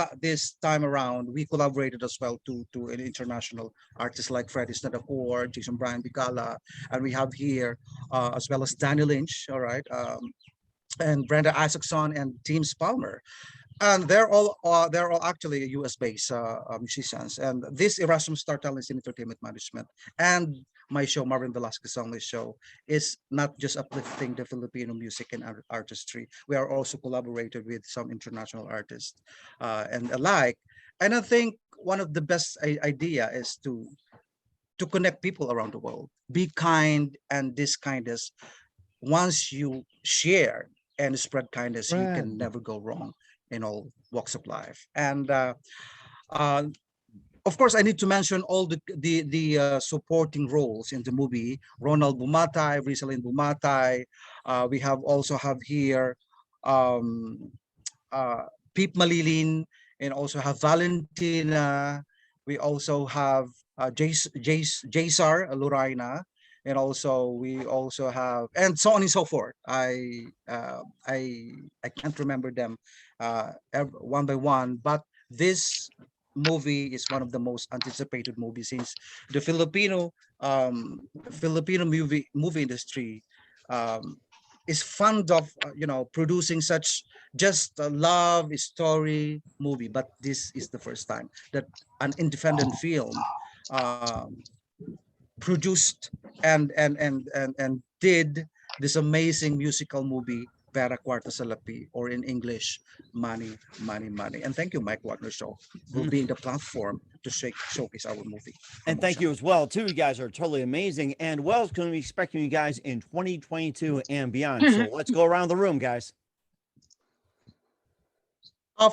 time around, we collaborated as well to an international artist like Freddie Snedapor, Jason Brian Bicala, and we have here as well as Danny Lynch. All right. And Brenda Isaacson and James Palmer, and they're all actually U.S. based musicians. And this Erasmus Star Talents in Entertainment Management and my show, Marvin Velasquez Only Show, is not just uplifting the Filipino music and artistry. We are also collaborated with some international artists and alike. And I think one of the best idea is to connect people around the world. Be kind, and this kindness, once you share and spread kindness, you Right. can never go wrong in all walks of life. And uh, of course, I need to mention all the supporting roles in the movie. Ronald Bumatay, Rizalyn Bumatay. We have also have here um, Pete Malilin, and also have Valentina. We also have Jaysar Lorina, and also we also have, and so on and so forth. I can't remember them one by one, but this movie is one of the most anticipated movies, since the Filipino movie industry um, is fond of producing such just a love story movie. But this is the first time that an independent film um, produced and did this amazing musical movie, Pera, Kwarta, Salapi, or in English, Money, Money, Money. And thank you, Mike Wagner Show, for being the platform to showcase our movie. And thank you as well, too. You guys are totally amazing. And Wells going to be expecting you guys in 2022 and beyond. So let's go around the room, guys.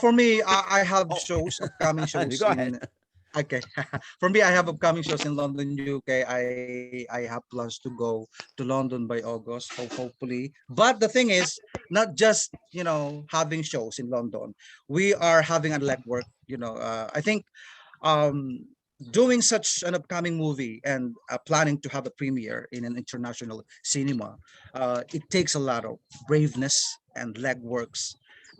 For me, I have shows, upcoming shows Go ahead. Okay. For me, I have upcoming shows in London, UK. I have plans to go to London by August, hopefully. But the thing is, not just having shows in London. We are having a legwork. I think um doing such an upcoming movie and planning to have a premiere in an international cinema, it takes a lot of braveness and legworks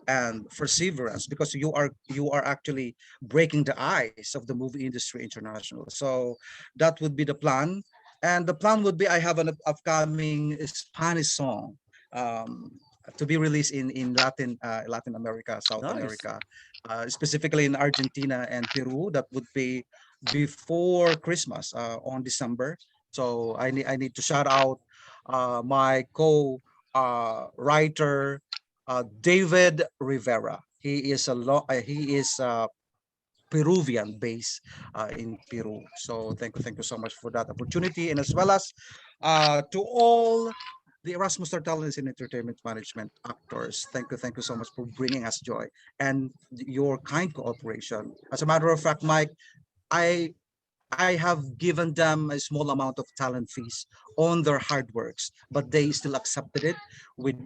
and perseverance, because you are actually breaking the ice of the movie industry international. So that would be the plan. And the plan would be, I have an upcoming Spanish song, um, to be released in Latin America, South Nice. America, specifically in Argentina and Peru. That would be before Christmas, on December. So I need to shout out my co writer, David Rivera. He is Peruvian based in Peru. So thank you so much for that opportunity, and as well as to all the Erasmus Star Talents in Entertainment Management actors. Thank you so much for bringing us joy and your kind cooperation. As a matter of fact, Mike, I I have given them a small amount of talent fees on their hard works, but they still accepted it with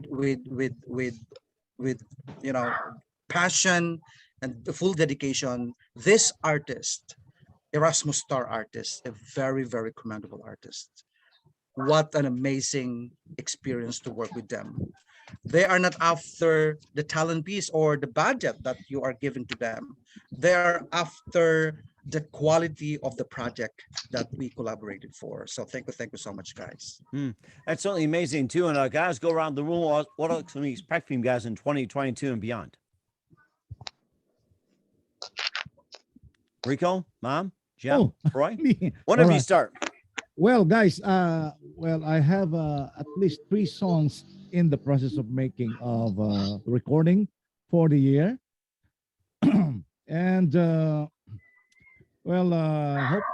you know passion and the full dedication. This artist, Erasmus Star artist, a very commendable artist. What an amazing experience to work with them. They are not after the talent piece or the budget that you are giving to them. They are after the quality of the project that we collaborated for. So thank you so much, guys. That's certainly amazing too. And guys, go around the room. What else can we expect from you guys in 2022 and beyond? Rico, Mom, Jim, Oh, Roy, me. one of All you right. start. Well, guys, I have at least 3 songs in the process of making of recording for the year, and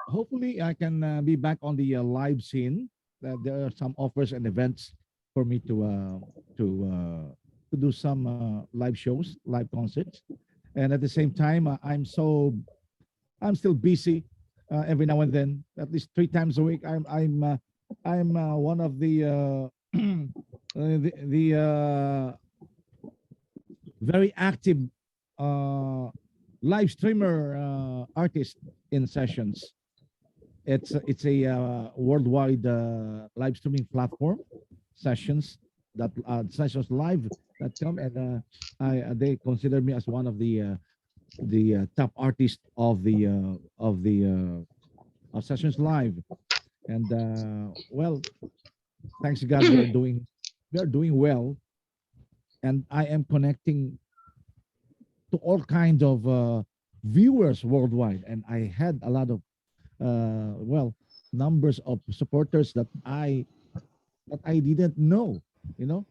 hopefully I can be back on the live scene. There are some offers and events for me to do some live shows, live concerts, and at the same time, I'm still busy every now and then, at least 3 times a week. I'm one of the very active uh, live streamer artist in sessions. It's a worldwide live streaming platform, sessions sessions live.com, and they consider me as one of the top artist of sessions live. And well, thanks to God, we are doing well, and I am connecting to all kinds of viewers worldwide, and I had a lot of numbers of supporters that I didn't know. You know,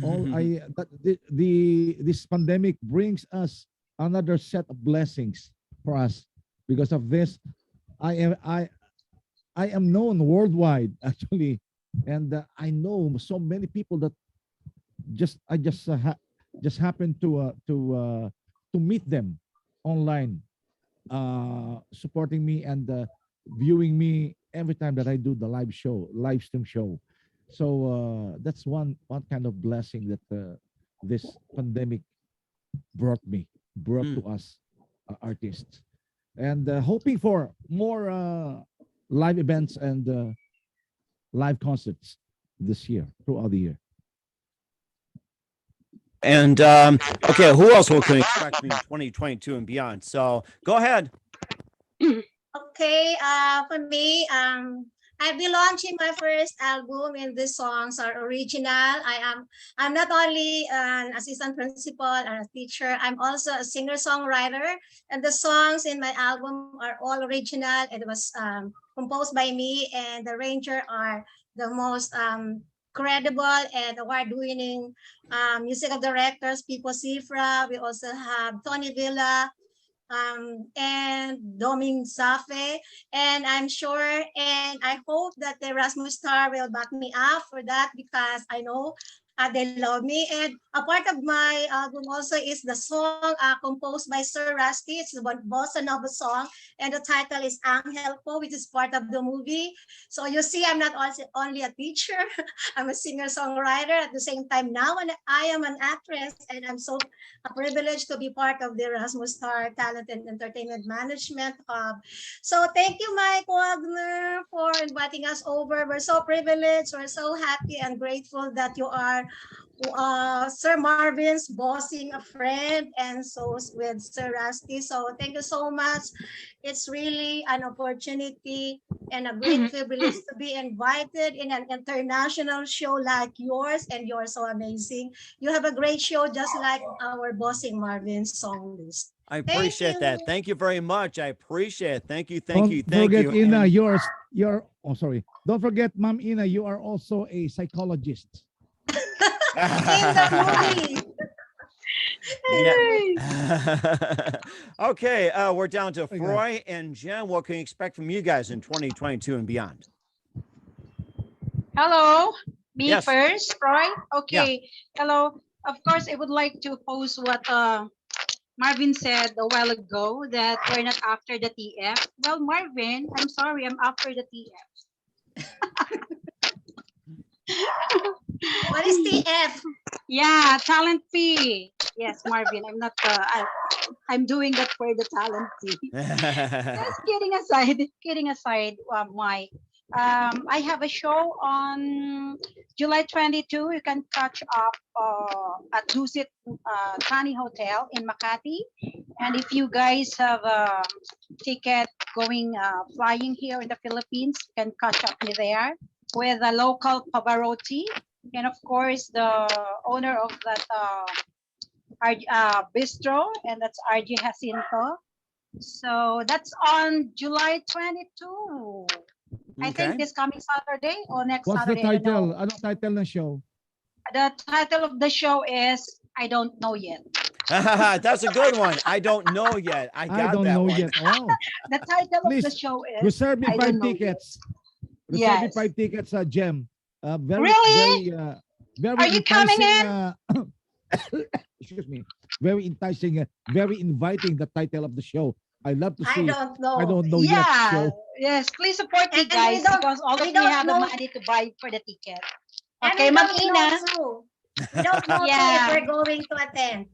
all I that the this pandemic brings us another set of blessings for us. Because of this, I am I I am known worldwide actually, and I know so many people that just happened to meet them online, supporting me and viewing me every time that I do the live stream show. So that's one kind of blessing that this pandemic brought to us artists, and hoping for more live events and live concerts this year, throughout the year. And okay, who else can expect from you in 2022 and beyond? So go ahead. Okay, for me, I'll be launching my first album, and these songs are original. I'm not only an assistant principal or a teacher, I'm also a singer-songwriter, and the songs in my album are all original. It was composed by me, and the arranger are the most credible and award-winning musical directors, Pipo Cifra. We also have Tony Villa, and Doming Safe. And I'm sure and I hope that the Erasmus Star will back me up for that, because I know They love me. And a part of my album also is the song composed by Sir Rusty. It's the bossa nova song, and the title is Angel Po, which is part of the movie. So you see, I'm not also only a teacher. I'm a singer-songwriter at the same time now, and I am an actress, and I'm so privileged to be part of the Erasmus Star Talent and Entertainment Management Hub. So thank you, Mike Wagner, for inviting us over. We're so privileged. We're so happy and grateful that you are Sir Marvin's bossing a friend, and so with Sir Rusty. So thank you so much. It's really an opportunity and a great privilege to be invited in an international show like yours, and you're so amazing. You have a great show, just like our bossing Marvin song list. I Thank appreciate that. you. Thank you very much. I appreciate it. Thank you. Don't Thank forget, you. Ina, And- you're oh sorry. Don't forget, Ma'am Ina, you are also a psychologist. In the movie. Yeah. Okay, we're down to Okay. Froy and Jen. What can you expect from you guys in 2022 and beyond? Hello, me Yes. first, Roy. Okay. Hello. Of course, I would like to post what Marvin said a while ago, that we're not after the TF. Well, Marvin, I'm sorry, I'm after the TF. What is TF? Yeah, talent fee. Yes, Marvin, I'm not. I'm doing that for the talent fee. Just kidding aside. Kidding aside, Mike. I have a show on July 22. You can catch up at Dusit Tani Hotel in Makati. And if you guys have a ticket going flying here in the Philippines, you can catch up me there with a local Pavarotti, and of course the owner of that bistro, and that's RG Jacinto. So that's on July 22. I think Okay. this coming Saturday or next What's the Saturday. I don't know. title? Anong title ng show? The title of the show is I Don't Know Yet. That's a good one. I don't know yet. I got I don't that know one. yet. Oh, The title of the Please, show is reserve me I 5 don't know tickets. Reserve me Yes. 5 tickets, Gem. Very, Really? very Are you coming enticing, excuse me. Very enticing, very inviting, the title of the show. I love to I see. don't know. I don't know yet. Yeah. Show. Yes. Please support me, And we guys, don't- because all of we me don't have the know- money to buy for the ticket. And Okay, we Ma'am don't Ina. know too. We don't know too Yeah. if we're going to attend.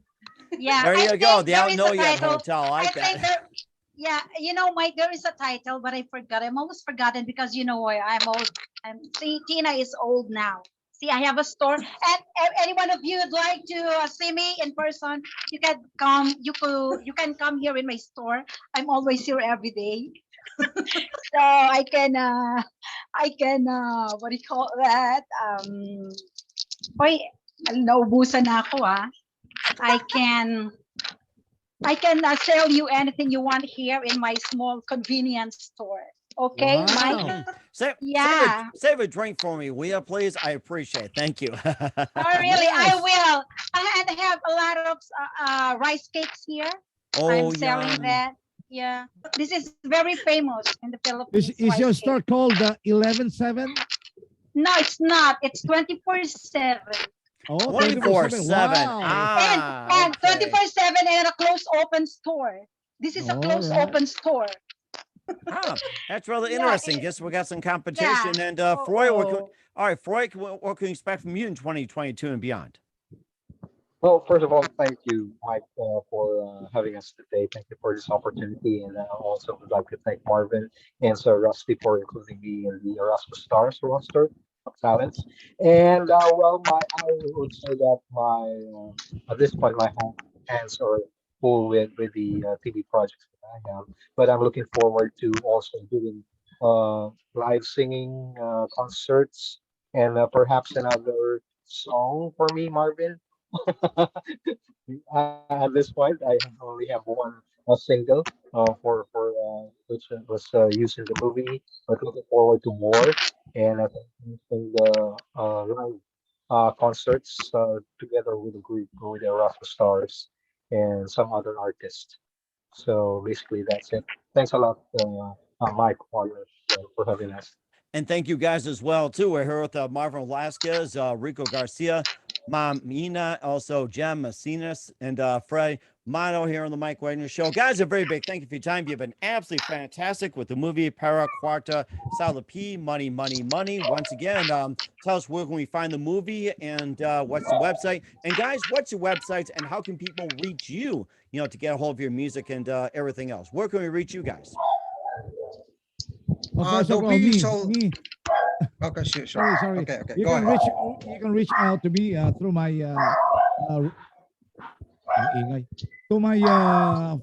Yeah. There I you go. think The there Out is Know a Yet title. Hotel. I like I think that. yeah, Mike, there is a title, but I forgot. I'm almost forgotten because you know why I'm old. See, Tina is old now. See, I have a store, and any one of you would like to see me in person, you can come. You can come here in my store. I'm always here every day, so I can what do you call that? Hoy, naubusan na ako ah. I can sell you anything you want here in my small convenience store. Okay, Mike? Wow. Yeah. Save a drink for me, will you, please? I appreciate it. Thank you. Oh, really? I Yes. will. And I have a lot of rice cakes here. I'm selling yum. that. Yeah. This is very famous in the Philippines. Is your rice store cake. called 11/7? No, it's not. It's 24/7. Oh, 24/7. Wow. And Okay. 24/7 and a closed open store. This is a closed Alright. open store. Ah, that's really Yeah, interesting. Guess we got some competition. Yeah. And Froy, Oh. all right, Froy, what can you expect from you in 2022 and beyond? Well, first of all, thank you, Mike, for having us today. Thank you for this opportunity, and I also would like to thank Marvin and Sir Rusty for including me in the Erasmus Stars roster of talents. And well, I would say that at this point, my hands are full with the TV projects that I have. But I'm looking forward to also doing live singing concerts, and perhaps another song for me, Marvin. At this point, I only have one single for which was used in the movie, but looking forward to more. And I think in the live concerts together with the group, with the Erasmus Stars and some other artists. So basically, that's it. Thanks a lot, Mike, for having us. And thank you guys as well, too. We're here with Marvin Velasquez, Rico Garcia, Mom Mina, also Jem Macinas, and Frey Mono here on the Mike Wagner Show. Guys, a very big thank you for your time. You've been absolutely fantastic with the movie Pera, Kwarta, Salapi, Money, Money, Money. Once again, tell us where can we find the movie and what's the website? And guys, what's your website and how can people reach you, to get a hold of your music and everything else? Where can we reach you guys? Well, first The of all, me, official. me. Okay, sure. Sorry. Okay, You go can ahead. reach out to me through my ingay. To my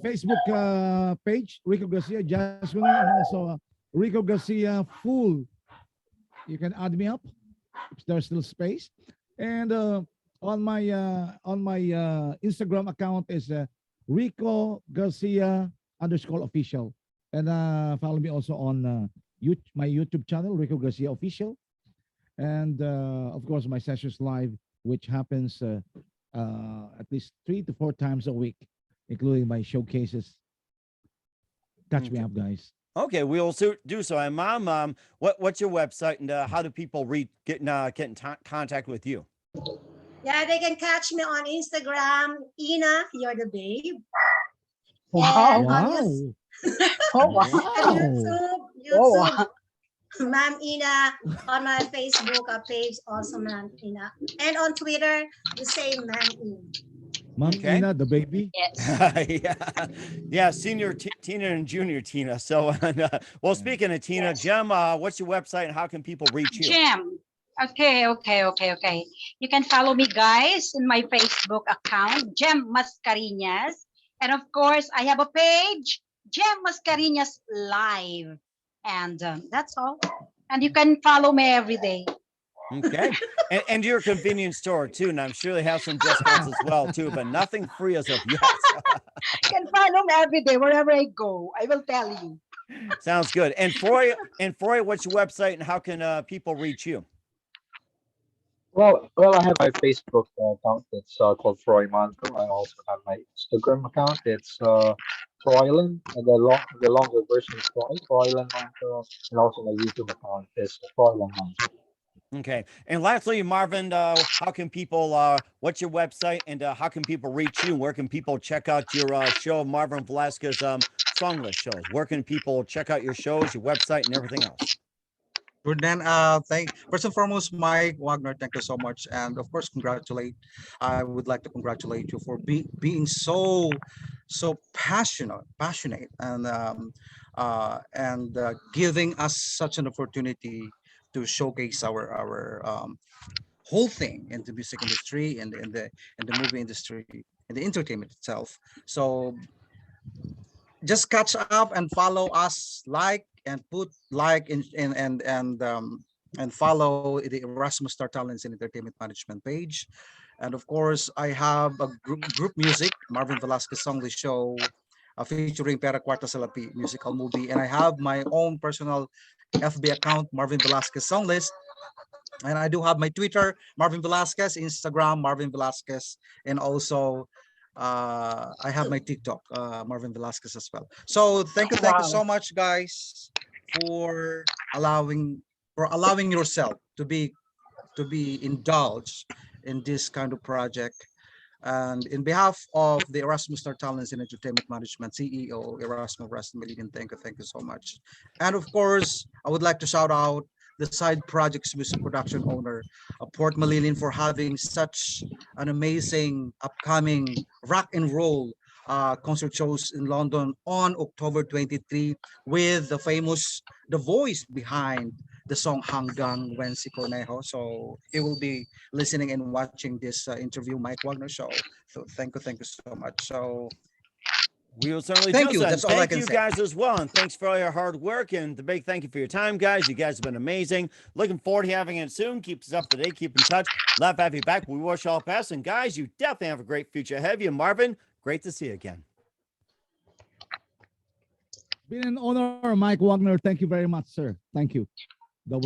Facebook page, Rico Garcia, just and also Rico Garcia Full. You can add me up if there's still space. And on my Instagram account is Rico Garcia _official. And follow me also on my YouTube channel, Rico Garcia Official. And of course, my sessions live, which happens at least 3 to 4 times a week, including my showcases. Catch me up, guys. Okay, we will do so. And Mom, what's your website and how do people get in contact with you? Yeah, they can catch me on Instagram, Ina, you're the babe. Wow. And on Wow. Oh, wow. and YouTube, Oh, Ma'am Ina. On my Facebook page, also Ma'am Ina. And on Twitter, the same Ma'am Ina. Mom Okay. Ina, the baby. Yeah, yeah, senior Tina and junior Tina. So, well, speaking of Tina, Yes. Jem, what's your website and how can people reach you? Jem. Okay. You can follow me, guys, in my Facebook account, Jem Mascareñas. And of course, I have a page, Jem Mascareñas Live. And that's all. And you can follow me every day. Okay, and your convenience store too, and I'm sure they have some discounts as well too, but nothing free as of yet. You can follow me every day, wherever I go. I will tell you. Sounds good. And Froy, what's your website and how can people reach you? well, I have my Facebook account. It's called Froy Manto. I also have my Instagram account. It's Froylan, and the longer version is Froylan Manto, and also my YouTube account is Froylan Manto. Okay. And lastly, Marvin, how can people, what's your website and how can people reach you? Where can people check out your show, Marvin Velasquez song list shows? Where can people check out your shows, your website, and everything else? Then, first and foremost, Mike Wagner, thank you so much, and of course, I would like to congratulate you for being so passionate, and giving us such an opportunity to showcase our whole thing in the music industry and in the movie industry, in the entertainment itself. So just catch up and follow us, and put like and follow the Erasmus Star Talents in Entertainment Management page. And of course, I have a group music, Marvin Velasquez Song List Show, featuring Pera, Kwarta, Salapi musical movie. And I have my own personal FB account, Marvin Velasquez Song List. And I do have my Twitter, Marvin Velasquez, Instagram, Marvin Velasquez, and also I have my TikTok, Marvin Velasquez as well. So thank you Wow. so much, guys, for allowing yourself to be indulged in this kind of project. And in behalf of the Erasmus Star Talents in Entertainment Management CEO, Erasmus Rasmussen, thank you so much. And of course, I would like to shout out the Side Projects Music Production owner, Port Malilin, for having such an amazing upcoming rock and roll concert shows in London on October 23 with the voice behind the song Hanggang When Si Cornejo. So he will be listening and watching this interview, Mike Wagner show. So thank you so much. So we will certainly thank do you. so. That's And all I thank can you say. guys as well. And thanks for all your hard work. And the big thank you for your time, guys. You guys have been amazing. Looking forward to having it soon. Keep us up to date. Keep in touch. Love to have you back. We wish you all the best. And guys, you definitely have a great future ahead of you. Marvin, great to see you again. Been an honor, Mike Wagner. Thank you very much, sir. Thank you. Double